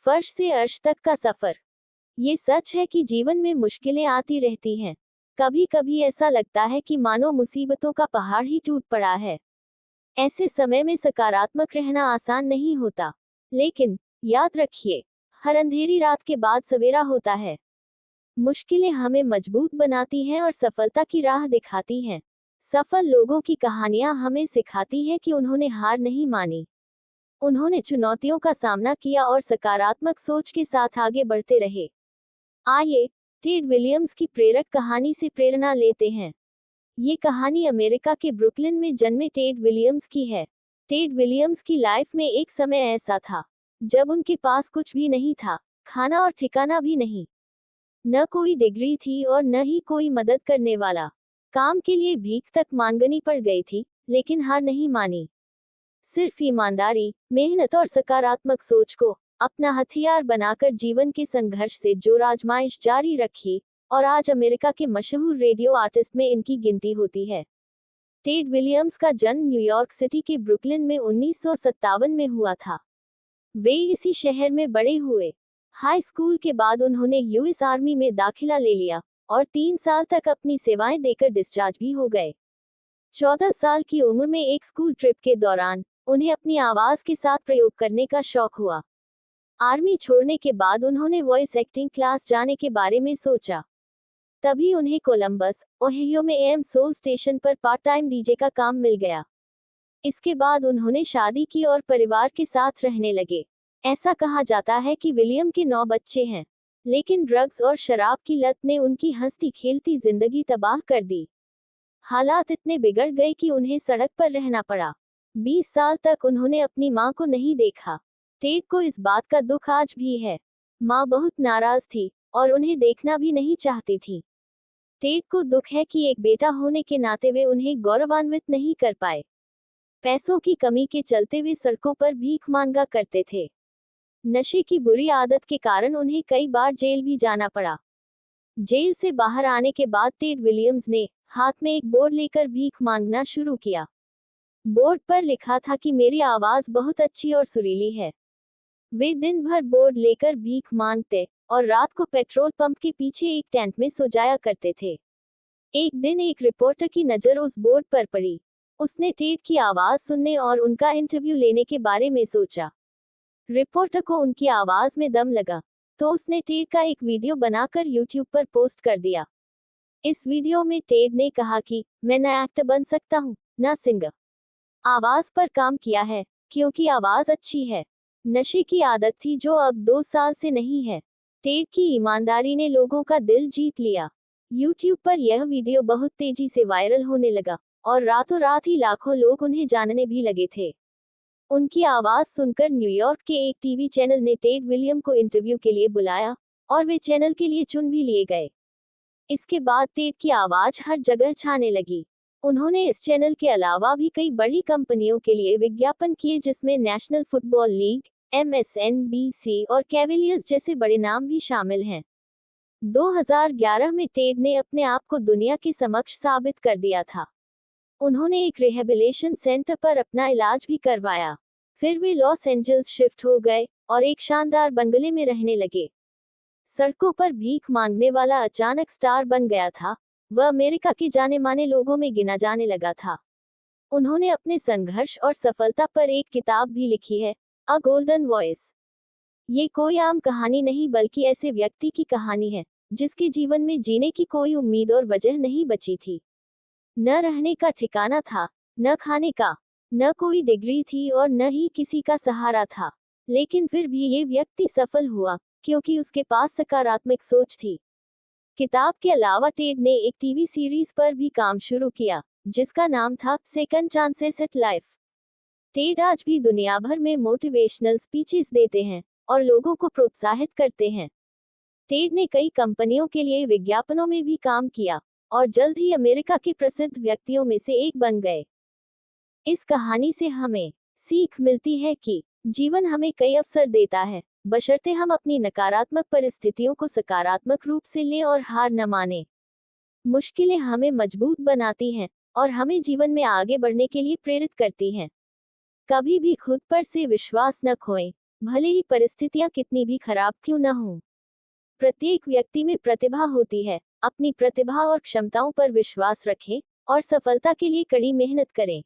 फर्श से अर्श तक का सफर। ये सच है कि जीवन में मुश्किलें आती रहती हैं। कभी कभी ऐसा लगता है कि मानो मुसीबतों का पहाड़ ही टूट पड़ा है। ऐसे समय में सकारात्मक रहना आसान नहीं होता, लेकिन याद रखिए, हर अंधेरी रात के बाद सवेरा होता है। मुश्किलें हमें मजबूत बनाती हैं और सफलता की राह दिखाती हैं। सफल लोगों की कहानियां हमें सिखाती हैं कि उन्होंने हार नहीं मानी। उन्होंने चुनौतियों का सामना किया और सकारात्मक सोच के साथ आगे बढ़ते रहे। आइए, टेड विलियम्स की प्रेरक कहानी से प्रेरणा लेते हैं। ये कहानी अमेरिका के ब्रुकलिन में जन्मे टेड विलियम्स की है। टेड विलियम्स की लाइफ में एक समय ऐसा था जब उनके पास कुछ भी नहीं था, खाना और ठिकाना भी नहीं। न कोई डिग्री थी और न ही कोई मदद करने वाला। काम के लिए भीख तक मांगनी पड़ गई थी, लेकिन हार नहीं मानी। सिर्फ ईमानदारी, मेहनत और सकारात्मक सोच को अपना हथियार बनाकर जीवन के संघर्ष से जो आजमाइश जारी रखी, और आज अमेरिका के मशहूर रेडियो आर्टिस्ट में इनकी गिनती होती है। टेड विलियम्स का जन्म न्यूयॉर्क सिटी के ब्रुकलिन में 1957 में हुआ था। वे इसी शहर में बड़े हुए। हाई स्कूल के बाद उन्होंने यूएस आर्मी में दाखिला ले लिया और 3 साल तक अपनी सेवाएं देकर डिस्चार्ज भी हो गए। 14 साल की उम्र में एक स्कूल ट्रिप के दौरान उन्हें अपनी आवाज के साथ प्रयोग करने का शौक हुआ। आर्मी छोड़ने के बाद उन्होंने वॉइस एक्टिंग क्लास जाने के बारे में सोचा। तभी उन्हें कोलंबस, ओहियो में एम सोल स्टेशन पर पार्ट टाइम डीजे का काम मिल गया। इसके बाद उन्होंने शादी की और परिवार के साथ रहने लगे। ऐसा कहा जाता है कि विलियम के 9 बच्चे हैं, लेकिन ड्रग्स और शराब की लत ने उनकी हंसती खेलती जिंदगी तबाह कर दी। हालात इतने बिगड़ गए कि उन्हें सड़क पर रहना पड़ा। 20 साल तक उन्होंने अपनी मां को नहीं देखा। टेड को इस बात का दुख आज भी है। मां बहुत नाराज थी और उन्हें देखना भी नहीं चाहती थी। टेड को दुख है कि एक बेटा होने के नाते वे उन्हें गौरवान्वित नहीं कर पाए। पैसों की कमी के चलते वे सड़कों पर भीख मांगा करते थे। नशे की बुरी आदत के कारण उन्हें कई बार जेल भी जाना पड़ा। जेल से बाहर आने के बाद टेड विलियम्स ने हाथ में एक बोर्ड लेकर भीख मांगना शुरू किया। बोर्ड पर लिखा था कि मेरी आवाज बहुत अच्छी और सुरीली है। वे दिन भर बोर्ड लेकर भीख मांगते और रात को पेट्रोल पंप के पीछे एक टेंट में सो जाया करते थे। एक दिन एक रिपोर्टर की नजर उस बोर्ड पर पड़ी। उसने टेड की आवाज सुनने और उनका इंटरव्यू लेने के बारे में सोचा। रिपोर्टर को उनकी आवाज में दम लगा, तो उसने टेड का एक वीडियो बनाकर यूट्यूब पर पोस्ट कर दिया। इस वीडियो में टेड ने कहा कि मैं न एक्टर बन सकता हूँ, न सिंगर। आवाज पर काम किया है, क्योंकि आवाज अच्छी है। नशे की आदत थी जो अब 2 साल से नहीं है। टेड की ईमानदारी ने लोगों का दिल जीत लिया। यूट्यूब पर यह वीडियो बहुत तेजी से वायरल होने लगा और रातों रात ही लाखों लोग उन्हें जानने भी लगे थे। उनकी आवाज सुनकर न्यूयॉर्क के एक टीवी चैनल ने टेड विलियम को इंटरव्यू के लिए बुलाया और वे चैनल के लिए चुन भी लिए गए। इसके बाद टेड की आवाज हर जगह छाने लगी। उन्होंने इस चैनल के अलावा भी कई बड़ी कंपनियों के लिए विज्ञापन किए, जिसमें नेशनल फुटबॉल लीग, MSNBC और कैवेलियर्स जैसे बड़े नाम भी शामिल हैं। 2011 में टेड ने अपने आप को दुनिया के समक्ष साबित कर दिया था। उन्होंने एक रिहेबिलिटेशन सेंटर पर अपना इलाज भी करवाया। फिर वे लॉस एंजल्स शिफ्ट हो गए और एक शानदार बंगले में रहने लगे। सड़कों पर भीख मांगने वाला अचानक स्टार बन गया था। वह अमेरिका के जाने माने लोगों में गिना जाने लगा था। उन्होंने अपने संघर्ष और सफलता पर एक किताब भी लिखी है, अ गोल्डन वॉइस। ये कोई आम कहानी नहीं, बल्कि ऐसे व्यक्ति की कहानी है जिसके जीवन में जीने की कोई उम्मीद और वजह नहीं बची थी। न रहने का ठिकाना था, न खाने का, न कोई डिग्री थी और न ही किसी का सहारा था। लेकिन फिर भी ये व्यक्ति सफल हुआ, क्योंकि उसके पास सकारात्मक सोच थी। किताब के अलावा टेड ने एक टीवी सीरीज पर भी काम शुरू किया, जिसका नाम था second chances at life. Ted आज भी दुनिया भर में मोटिवेशनल स्पीचेस देते हैं और लोगों को प्रोत्साहित करते हैं। टेड ने कई कंपनियों के लिए विज्ञापनों में भी काम किया और जल्द ही अमेरिका के प्रसिद्ध व्यक्तियों में से एक बन गए। इस कहानी से हमें सीख मिलती है कि जीवन हमें कई अवसर देता है, बशर्ते हम अपनी नकारात्मक परिस्थितियों को सकारात्मक रूप से लें और हार न मानें। मुश्किलें हमें मजबूत बनाती हैं और हमें जीवन में आगे बढ़ने के लिए प्रेरित करती हैं। कभी भी खुद पर से विश्वास न खोएं भले ही परिस्थितियां कितनी भी खराब क्यों न हों। प्रत्येक व्यक्ति में प्रतिभा होती है। अपनी प्रतिभा और क्षमताओं पर विश्वास रखें और सफलता के लिए कड़ी मेहनत करें।